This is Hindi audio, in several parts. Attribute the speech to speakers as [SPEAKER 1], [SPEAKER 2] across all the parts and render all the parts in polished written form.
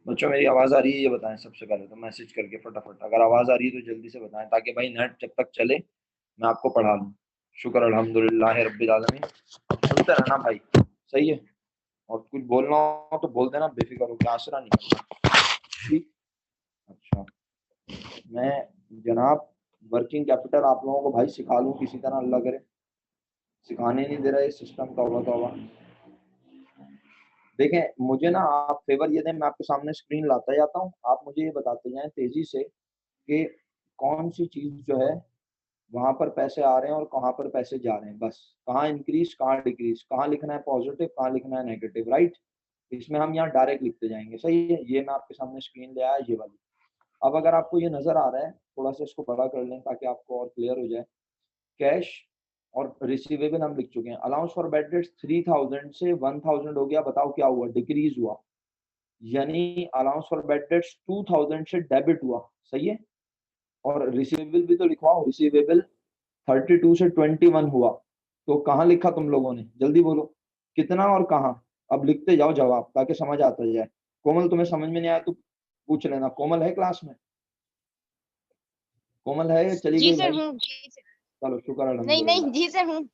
[SPEAKER 1] बच्चों मेरी आवाज आ रही है ये बताएं सबसे पहले तो, मैसेज करके फटाफट अगर आवाज आ रही है तो जल्दी से बताएं, ताकि भाई नेट जब तक चले मैं आपको पढ़ा लूँ। शुक्र अल्हम्दुलिल्लाह रब्बिल आलमीन। अब सुनते रहना भाई, सही है। और कुछ बोलना हो तो बोल देना, बेफिक्र हो, क्या आसरा नहीं करना, ठीक। अच्छा, मैं जनाब वर्किंग कैपिटल आप लोगों को भाई सिखा लूँ किसी तरह, अल्लाह करे। सिखाने नहीं दे रहा ये सिस्टम, तौबा तौबा। देखें मुझे ना, आप फेवर ये दें, मैं आपके सामने स्क्रीन लाता जाता हूँ, आप मुझे ये बताते जाएं तेजी से कि कौन सी चीज जो है वहां पर पैसे आ रहे हैं और कहाँ पर पैसे जा रहे हैं, बस कहाँ इंक्रीज कहाँ डिक्रीज, कहाँ लिखना है पॉजिटिव कहाँ लिखना है नेगेटिव, राइट। इसमें हम यहाँ डायरेक्ट लिखते जाएंगे, सही है। ये मैं आपके सामने स्क्रीन ले आया, ये वाली। अब अगर आपको ये नजर आ रहा है, थोड़ा सा इसको बड़ा कर लें ताकि आपको और क्लियर हो जाए। कैश और रिसीवेबल हम लिख चुके हैं। अलाउंस फॉर बैड डेट्स 3000 से 1000 हो गया, बताओ क्या हुआ, डिक्रीज हुआ। यानी अलाउंस फॉर बैड डेट्स 2000 से डेबिट हुआ, सही है। और रिसीवेबल भी तो लिखवाओ, रिसीवेबल 32 से 21 हुआ। तो कहाँ लिखा तुम लोगों ने, जल्दी बोलो कितना और कहाँ। अब लिखते जाओ जवाब ताकि समझ आता जाए। कोमल तुम्हें समझ में नहीं आया तो पूछ लेना, कोमल है क्लास में? कोमल है या चली
[SPEAKER 2] जी
[SPEAKER 1] गई
[SPEAKER 2] सर
[SPEAKER 1] भाई?
[SPEAKER 2] हूँ, जी सर।
[SPEAKER 1] चलो शुक्र
[SPEAKER 2] नहीं नहीं,
[SPEAKER 1] अल्हम्दुलिल्लाह।
[SPEAKER 2] जी सर हूँ।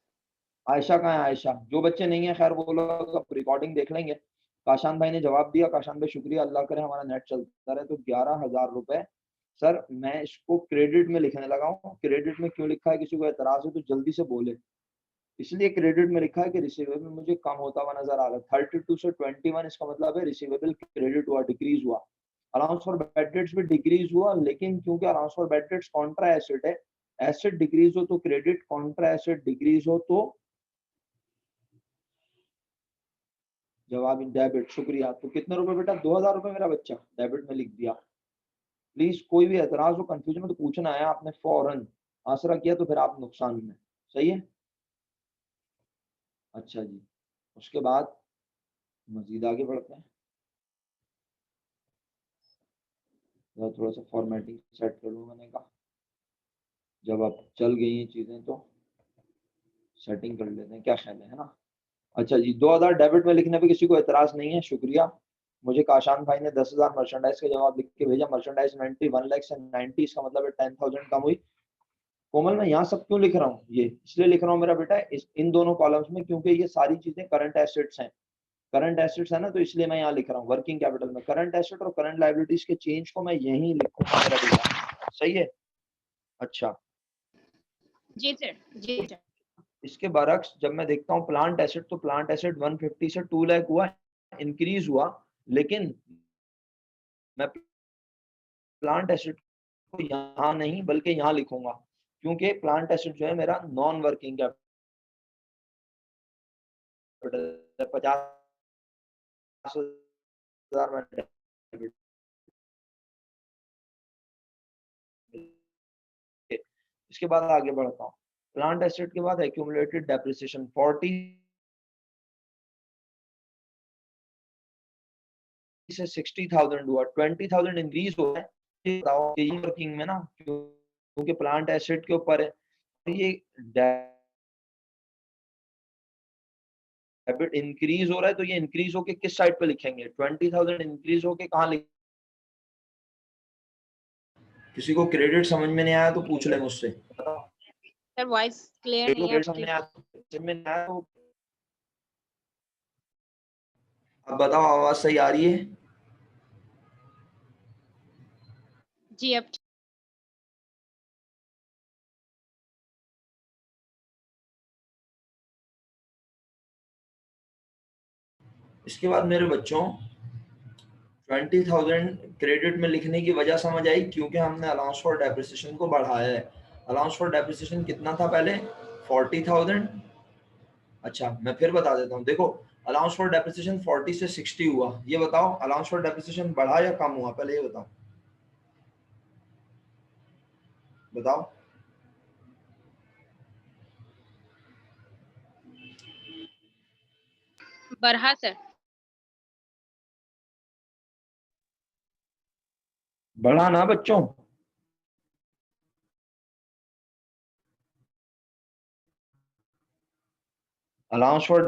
[SPEAKER 1] आयशा कहाँ है? आयशा, जो बच्चे नहीं है खैर वो लोग अब रिकॉर्डिंग देख लेंगे। काशान भाई ने जवाब दिया, काशान भाई शुक्रिया, अल्लाह करे हमारा नेट चलता रहे। तो 11,000 रुपए सर, मैं इसको क्रेडिट में लिखने लगा हूँ। क्रेडिट में क्यों लिखा है, किसी को एतराज है तो जल्दी से बोले। इसलिए क्रेडिट में लिखा है कि रिसीवेबल मुझे कम होता हुआ नजर आ रहा है। 32 से 21, इसका मतलब है रिसीवेबल क्रेडिट हुआ, डिक्रीज हुआ। अलाउंस फॉर बैड डेट्स भी डिक्रीज हुआ, लेकिन क्योंकि allowance for bad debts Contra asset है, एसेट डिक्रीज हो तो क्रेडिट, कॉन्ट्रा एसेट डिक्रीज हो तो जवाब डेबिट। शुक्रिया। तो कितने रुपए बेटा? 2000 रुपए मेरा बच्चा डेबिट में लिख दिया। प्लीज कोई भी एतराज हो, कंफ्यूजन में तो पूछना है आपने, फौरन आसरा किया तो फिर आप नुकसान में, सही है। अच्छा जी, उसके बाद मजीद आगे बढ़ते हैं। थोड़ा सा फॉर्मेटिंग सेट कर लूँ, मैंने कहा जब अब चल गई ये चीजें तो सेटिंग कर लेते हैं, क्या ख्याल है ना। अच्छा जी, 2000 डेबिट में लिखने पे किसी को एतराज नहीं है, शुक्रिया। मुझे काशान भाई ने 10,000 मर्चेंडाइज का जवाब लिख के भेजा। मर्चेंडाइज 91 लाख से 90, इसका मतलब है 10,000 कम हुई। कोमल मैं यहाँ सब क्यों लिख रहा हूँ, ये इसलिए लिख रहा हूँ मेरा बेटा इन दोनों कॉलम्स में, क्योंकि ये सारी चीजें करंट एसेट्स हैं। करंट एसेट्स है ना, तो इसलिए मैं यहाँ लिख रहा हूँ वर्किंग कैपिटल में। करंट एसेट और करंट लाइबिलिटीज के चेंज को मैं यहीं लिखूंगा मेरा बेटा, सही है। अच्छा,
[SPEAKER 2] जी सर, जी सर।
[SPEAKER 1] इसके बरक्स जब मैं देखता हूँ प्लांट एसेट, तो प्लांट एसेट 150 से 2 लाख हुआ, इंक्रीज हुआ। लेकिन मैं प्लांट एसेट को यहाँ नहीं बल्कि यहाँ लिखूंगा, क्योंकि प्लांट एसेट जो है मेरा नॉन वर्किंग कैपिटल 50,000 में डेबिट। इसके बाद आगे बढ़ता हूँ। प्लांट एसेट के बाद एक्यूमुलेटेड डेप्रिसिएशन 40 से 60,000 हुआ, 20,000 इंक्रीज हुआ है। ये बताओ कि ये वर्किंग में ना, क्योंकि प्लांट एसेट के ऊपर है, तो ये डेबिट इंक्रीज हो रहा है, तो ये इंक्रीज होके किस साइड पे लिखेंगे? 20,000 इंक्रीज होके कहाँ लिखेंगे? किसी को क्रेडिट समझ में नहीं आया तो पूछ ले मुझसे, बताओ।
[SPEAKER 2] सर वॉइस क्लियर
[SPEAKER 1] किसी को
[SPEAKER 2] नहीं है
[SPEAKER 1] क्रेडिट समझ
[SPEAKER 2] आपकी।
[SPEAKER 1] में आया समझ में नहीं आया तो अब बताओ, आवाज सही आ रही है?
[SPEAKER 2] जी अब।
[SPEAKER 1] इसके बाद मेरे बच्चों 20,000 क्रेडिट में लिखने की वजह समझ आई, क्योंकि हमने अलाउंस फॉर डेप्रिसिएशन को बढ़ाया है। अलाउंस फॉर डेप्रिसिएशन कितना था पहले? 40,000। अच्छा मैं फिर बता देता हूँ, देखो अलाउंस फॉर डेप्रिसिएशन 40 से 60 हुआ। ये बताओ अलाउंस फॉर डेप्रिसिएशन बढ़ा या कम हुआ, पहले ये बताओ, बताओ।
[SPEAKER 2] बढ़ा सर।
[SPEAKER 1] बढ़ा ना बच्चों? अलाउंस फॉर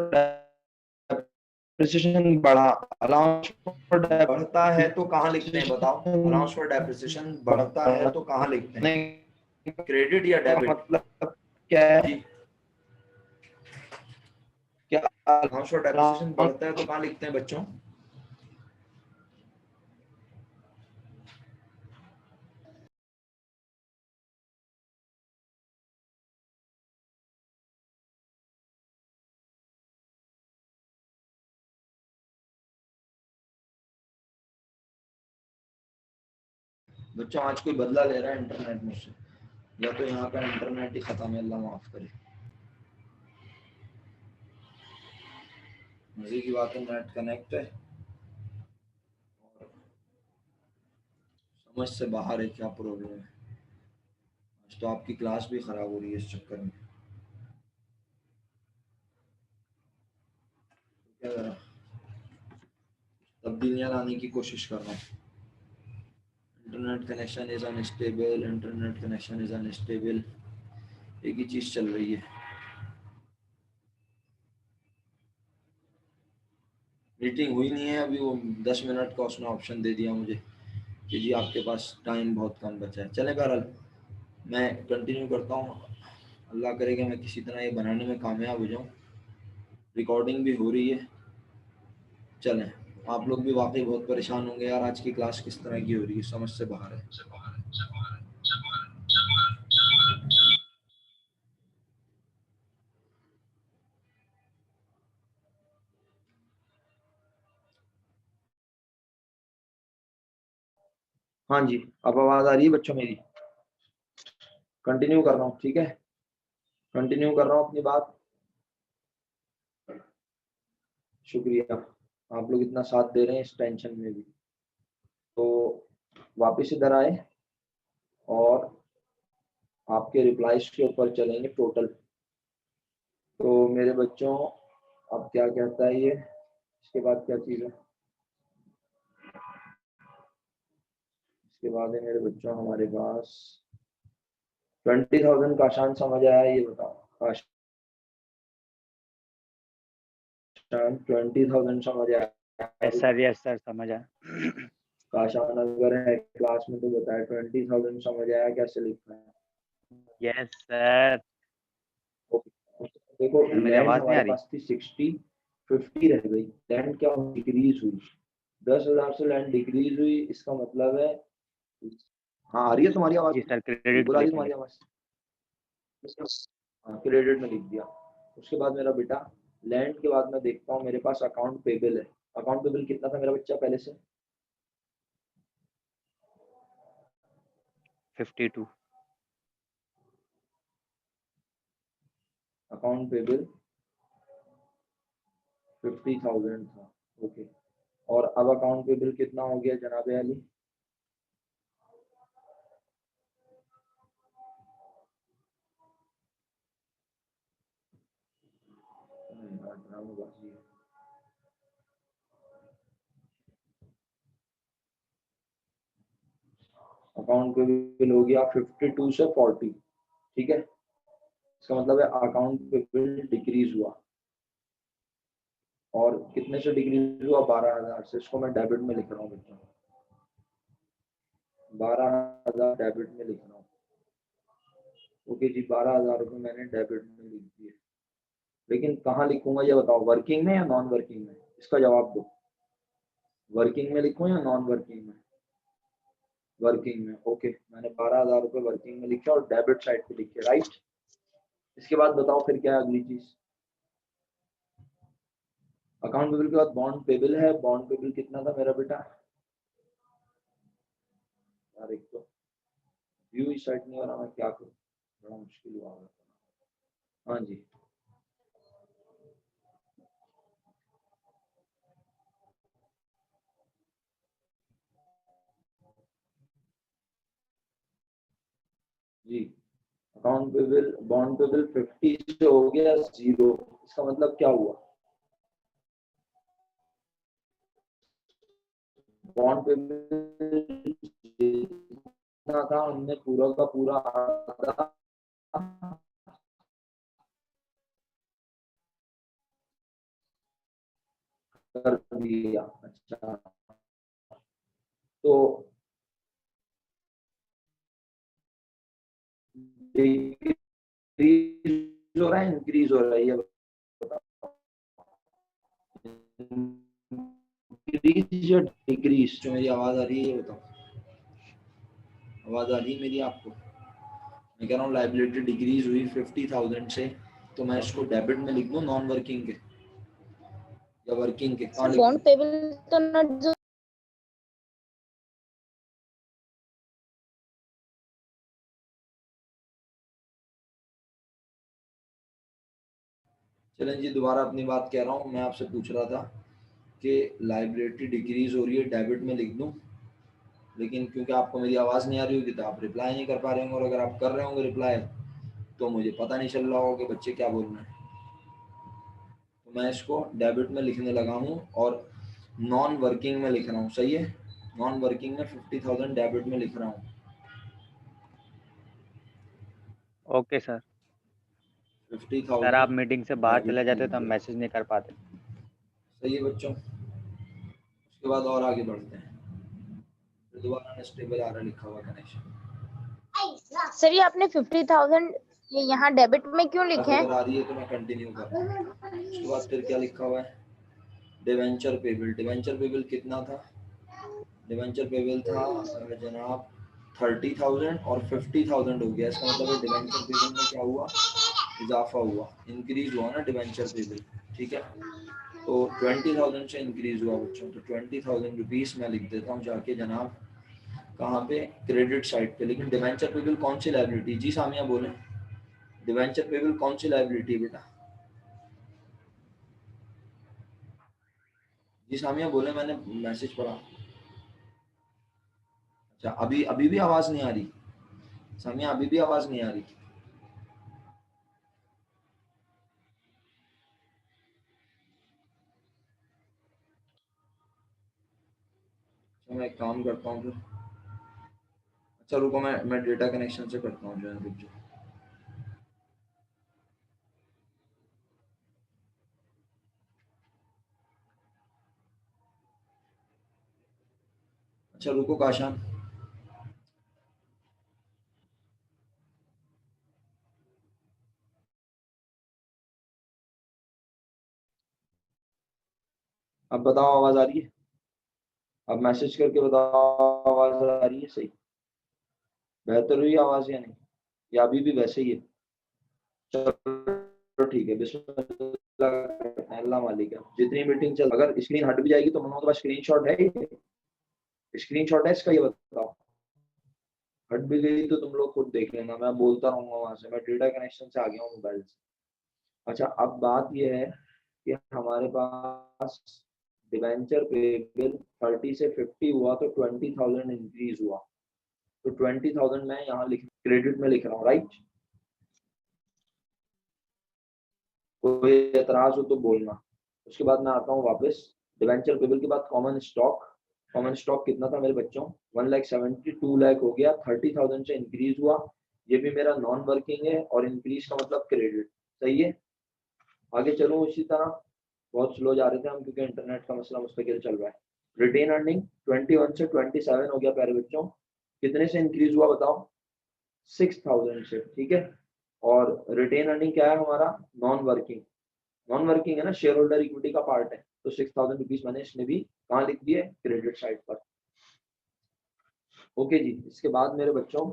[SPEAKER 1] डेप्रिसिएशन बढ़ा, अलाउंस फॉर बढ़ता है तो कहाँ लिखते हैं बताओ? अलाउंस फॉर डेप्रिसिएशन बढ़ता है तो कहाँ लिखते हैं? क्रेडिट या डेबिट? मतलब क्या है? क्या अलाउंस फॉर डेप्रिसिएशन बढ़ता है तो कहाँ लिखते हैं बच्चों? बच्चों आज कोई बदला ले रहा है इंटरनेट मुझसे, या तो यहाँ का इंटरनेट ही खत्म है, अल्लाह माफ करे। मजे की बात है, नेट कनेक्ट है और समझ से बाहर है क्या प्रॉब्लम है। आज तो आपकी क्लास भी खराब हो रही है इस चक्कर में। क्या करा, तब्दीलियां लाने की कोशिश कर रहा हूँ। Internet connection is unstable, internet connection is unstable, एक ही चीज चल रही है। मीटिंग हुई नहीं है अभी, वो 10 मिनट का उसने ऑप्शन दे दिया मुझे कि जी आपके पास टाइम बहुत कम बचा है। चले बहरहाल मैं कंटिन्यू करता हूँ, अल्लाह करेगा मैं किसी तरह ये बनाने में कामयाब हो जाऊँ। रिकॉर्डिंग भी हो रही है। चलें, आप लोग भी वाकई बहुत परेशान होंगे यार, आज की क्लास किस तरह की हो रही है, समझ से बाहर है। हाँ जी, अब आवाज आ रही है बच्चों मेरी? कंटिन्यू कर रहा हूँ, ठीक है, कंटिन्यू कर रहा हूँ अपनी बात। शुक्रिया, आप लोग इतना साथ दे रहे हैं इस टेंशन में भी। तो वापस इधर आए और आपके रिप्लाईज के ऊपर चलेंगे टोटल। तो मेरे बच्चों अब क्या कहता है ये, इसके बाद क्या चीज़ है? इसके बाद है मेरे बच्चों हमारे पास 20,000 का आसान समझ आया, ये बताओ काशान, 20,000 समझ आया?
[SPEAKER 3] यस सर समझ आया।
[SPEAKER 1] काशान अगर है क्लास में तो बताए 20,000 समझ आया कैसे लिखना है?
[SPEAKER 3] Yes sir.
[SPEAKER 1] देखो
[SPEAKER 3] मेरी
[SPEAKER 1] लैंड
[SPEAKER 3] आवाज नहीं आ
[SPEAKER 1] हमारे
[SPEAKER 3] रही?
[SPEAKER 1] पास थी 60, 50 रह गई। लैंड क्या डिक्रीज हुई, 10,000 से लैंड डिक्रीज हुई, इसका मतलब है। हाँ आ रही है तुम्हारी आवाज?
[SPEAKER 3] जी सर, क्रेडिट
[SPEAKER 1] बिल्कुल आ रही है
[SPEAKER 3] लिखेंगे।
[SPEAKER 1] तुम्हारी आवाज। हाँ क्रेडिट में लिख दिया। उसके बाद मेरा बेटा लैंड के बाद मैं देखता हूँ मेरे पास अकाउंट पेबल है। अकाउंट पेबल कितना था मेरा बच्चा पहले से?
[SPEAKER 3] 52।
[SPEAKER 1] अकाउंट पेबल 50,000 था, ओके। और अब अकाउंट पेबल कितना हो गया जनाब अली? अकाउंट पेबल हो गया 52 से 40, ठीक है। इसका मतलब है अकाउंट पेबल डिक्रीज हुआ, और कितने से डिक्रीज हुआ? 12,000 से। इसको मैं डेबिट में लिख रहा हूँ बच्चों, 12,000 डेबिट में लिख रहा हूँ। ओके जी, 12,000 रुपये मैंने डेबिट में लिख दिए। लेकिन कहाँ लिखूंगा ये बताओ, वर्किंग में या नॉन वर्किंग में? इसका जवाब दो, वर्किंग में लिखूं या नॉन वर्किंग में? वर्किंग में, ओके। मैंने 12,000 रुपये वर्किंग में लिखे और डेबिट साइड पे लिखे, राइट। इसके बाद बताओ फिर क्या है अगली चीज? अकाउंट पेबल के बाद बॉन्ड पेबल है। बॉन्ड पेबल कितना था मेरा बेटा? यार एक तो व्यू इस साइड नहीं हो रहा, मैं क्या करूं, बड़ा मुश्किल हुआ। हाँ जी, जी अकाउंट पेबल बॉन्ड पेबल 50 से हो गया 0। इसका मतलब क्या हुआ? बॉन्ड पेबल जितना था हमने पूरा का पूरा आधा कर दिया। अच्छा तो डिक्रीज हो रहा है इंक्रीज हो रहा है, ये इंक्रीज या डिक्रीज? जो मेरी आवाज आ रही है ये बताओ, आवाज आ रही है मेरी आपको? मैं कह रहा हूँ लाइबिलिटी डिक्रीज हुई 50,000 से, तो मैं इसको डेबिट में लिख दूं नॉन वर्किंग के या वर्किंग के? कहाँ लिख दूं?
[SPEAKER 4] अकाउंट पेबल तो not जो
[SPEAKER 1] चलें जी, दोबारा अपनी बात कह रहा हूँ। मैं आपसे पूछ रहा था कि लाइबिलिटी डिक्रीज हो रही है, डेबिट में लिख दूं, लेकिन क्योंकि आपको मेरी आवाज़ नहीं आ रही होगी तो आप रिप्लाई नहीं कर पा रहे होंगे, और अगर आप कर रहे होंगे रिप्लाई तो मुझे पता नहीं चल रहा होगा कि बच्चे क्या बोल रहे हैं। तो मैं इसको डेबिट में लिखने लगा हूँ और नॉन वर्किंग में लिख रहा हूँ, सही है? नॉन वर्किंग में 50,000 डेबिट में लिख रहा हूँ।
[SPEAKER 3] Okay sir.
[SPEAKER 1] 50,000
[SPEAKER 3] सर आप मीटिंग से बाहर चले
[SPEAKER 1] डेबिट में
[SPEAKER 3] जाते
[SPEAKER 1] लिख
[SPEAKER 3] तो हम
[SPEAKER 1] दिया।
[SPEAKER 3] मैसेज नहीं कर पाते।
[SPEAKER 1] सही है बच्चों? उसके बाद और आगे बढ़ते हैं। फिर दोबारा अनस्टेबल आ रहा लिखा हुआ कनेक्शन।
[SPEAKER 4] सर ये आपने 50,000 ये यहाँ डेबिट में क्यों लिखे हैं?
[SPEAKER 1] अगर आ रही है तो मैं कंटिन्यू कर रहा हूँ। उसके बाद फिर क्या लिखा हुआ है? Debenture payable. डिवेंचर पेबल कितना था? डिवेंचर पेबल था जनाब 30,000 और 50,000 हो गया। इसका मतलब है डिवेंचर पेबल में क्या हुआ? इजाफा हुआ, इंक्रीज हुआ ना डिवेंचर पेबल, ठीक है? तो 20,000 से इंक्रीज हुआ बच्चों, तो 20,000 रुपीज़ मैं लिख देता हूँ जाके जनाब, कहाँ पे? क्रेडिट साइड पे। लेकिन डिवेंचर पेबल कौन सी लाइबिलिटी? जी सामिया बोले, डिवेंचर पेबल कौन सी लाइबिलिटी है बेटा? जी सामिया बोले, मैंने मैसेज पढ़ा। अच्छा अभी अभी भी आवाज़ नहीं आ रही सामिया? अभी भी आवाज़ नहीं आ रही? तो मैं एक काम करता हूँ फिर। अच्छा रुको, मैं डेटा कनेक्शन से करता हूँ जो है, रुक जाओ। अच्छा रुको काशान, अब बताओ आवाज़ आ रही है? अब मैसेज करके बताओ आवाज़ आ रही है? सही बेहतर हुई आवाज़ या नहीं, या अभी भी वैसे ही है? चलो ठीक है, बिस्मिल्लाह, अल्लाह मालिक है। जितनी मीटिंग चल, अगर स्क्रीन हट भी जाएगी तो मनो के पास स्क्रीनशॉट है? स्क्रीनशॉट है इसका? ये बताओ। हट भी गई तो तुम लोग खुद देख लेना, मैं बोलता रहूंगा वहां से। मैं डेटा कनेक्शन से आ गया हूँ मोबाइल से। अच्छा अब बात ये है कि हमारे पास डिवेंचर पेबल 30 से 50 हुआ तो 20,000 इंक्रीज हुआ, तो 20,000 मैं यहाँ लिख क्रेडिट में लिख रहा हूँ, राइट? कोई एतराज हो तो बोलना। उसके बाद मैं आता हूँ वापस। डिवेंचर पेबल के बाद कॉमन स्टॉक। कॉमन स्टॉक कितना था मेरे बच्चों? 1,72 लाख हो गया, 30,000 से इंक्रीज हुआ। ये भी मेरा नॉन वर्किंग है और इंक्रीज का मतलब क्रेडिट, सही है? आगे चलो इसी तरह। बहुत स्लो जा रहे थे हम क्योंकि इंटरनेट का मसला मुस्तकिल चल रहा है। रिटेन अर्निंग 21 से 27 हो गया प्यारे बच्चों। कितने से इंक्रीज हुआ बताओ? 6,000 से, ठीक है? और रिटेन अर्निंग क्या है हमारा? Non working. नॉन वर्किंग है ना, शेयर होल्डर इक्विटी का पार्ट है। तो 6,000 रुपीज मैंने इसमें भी कहाँ लिख दिए? क्रेडिट साइड पर। ओके जी। इसके बाद मेरे बच्चों,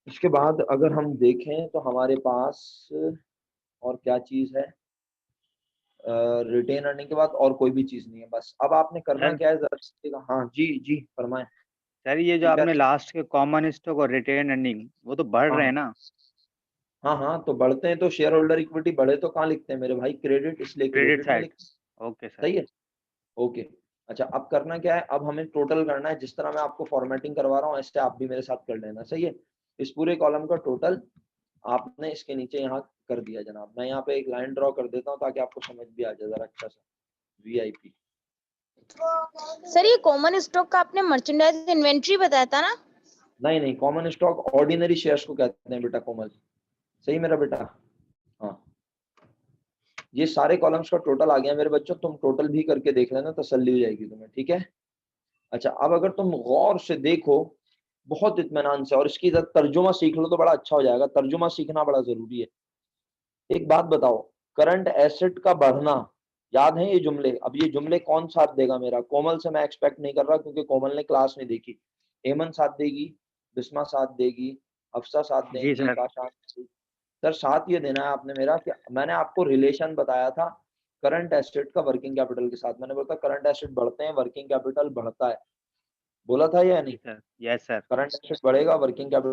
[SPEAKER 1] इसके बाद अगर हम देखें तो हमारे पास और क्या चीज है? रिटेन अर्निंग के बाद और कोई भी चीज नहीं है। बस अब आपने करना
[SPEAKER 3] सर
[SPEAKER 1] क्या है जरा। हाँ जी जी फरमाएं।
[SPEAKER 3] सर ये जो
[SPEAKER 1] जी क्या?
[SPEAKER 3] आपने लास्ट के कॉमन स्टॉक और रिटेन अर्निंग वो तो बढ़
[SPEAKER 1] हाँ
[SPEAKER 3] रहे हैं
[SPEAKER 1] हाँ
[SPEAKER 3] ना?
[SPEAKER 1] हाँ हाँ, तो बढ़ते हैं तो शेयर होल्डर इक्विटी बढ़े तो कहाँ लिखते हैं मेरे भाई? क्रेडिट, इसलिए
[SPEAKER 3] क्रेडिट
[SPEAKER 1] क्रेडिट में
[SPEAKER 3] साइड।
[SPEAKER 1] लिखते
[SPEAKER 3] ओके
[SPEAKER 1] हैं।
[SPEAKER 3] सर।
[SPEAKER 1] सही है? ओके। अच्छा अब करना क्या है? अब हमें टोटल करना है। जिस तरह मैं आपको फॉर्मेटिंग करवा रहा हूँ ऐसे आप भी मेरे साथ कर लेना, सही है? इस पूरे कॉलम का टोटल आपने इसके नीचे यहाँ कर दिया जनाब। मैं यहाँ पे एक लाइन ड्रॉ कर देता हूँ ताकि आपको समझ भी आ जाए जरा अच्छा सा। VIP।
[SPEAKER 4] सर ये कॉमन स्टॉक का आपने मर्चेंडाइज इन्वेंट्री बताया था ना?
[SPEAKER 1] नहीं नहीं, कॉमन स्टॉक ऑर्डिनरी शेयर्स को कहते हैं बेटा कोमल। सही मेरा बेटा? हाँ ये सारे कॉलम्स का टोटल आ गया मेरे बच्चों, तुम टोटल भी करके देख लेना, तसल्ली हो जाएगी तुम्हें, ठीक है। अच्छा, अब अगर तुम गौर से देखो बहुत इत्मीनान से और इसकी तर्जुमा सीख लो तो बड़ा अच्छा हो जाएगा, तर्जुमा सीखना बड़ा जरूरी है। एक बात बताओ, करंट एसेट का बढ़ना, याद है ये जुमले? अब ये जुमले कौन साथ देगा मेरा? कोमल से मैं एक्सपेक्ट नहीं कर रहा क्योंकि कोमल ने क्लास नहीं देखी। एमन साथ देगी, बिस्मा साथ देगी, अफसा साथ
[SPEAKER 3] जी
[SPEAKER 1] देगी,
[SPEAKER 3] सर।
[SPEAKER 1] काशा। सर साथ ये देना है आपने मेरा कि मैंने आपको रिलेशन बताया था करंट एसेट का वर्किंग कैपिटल के साथ। मैंने बोला करंट एसेट बढ़ते हैं, वर्किंग कैपिटल बढ़ता है, बोला था या नहीं?
[SPEAKER 3] Sir yes sir.
[SPEAKER 1] Current asset बढ़ेगा, वर्किंग कैपिटल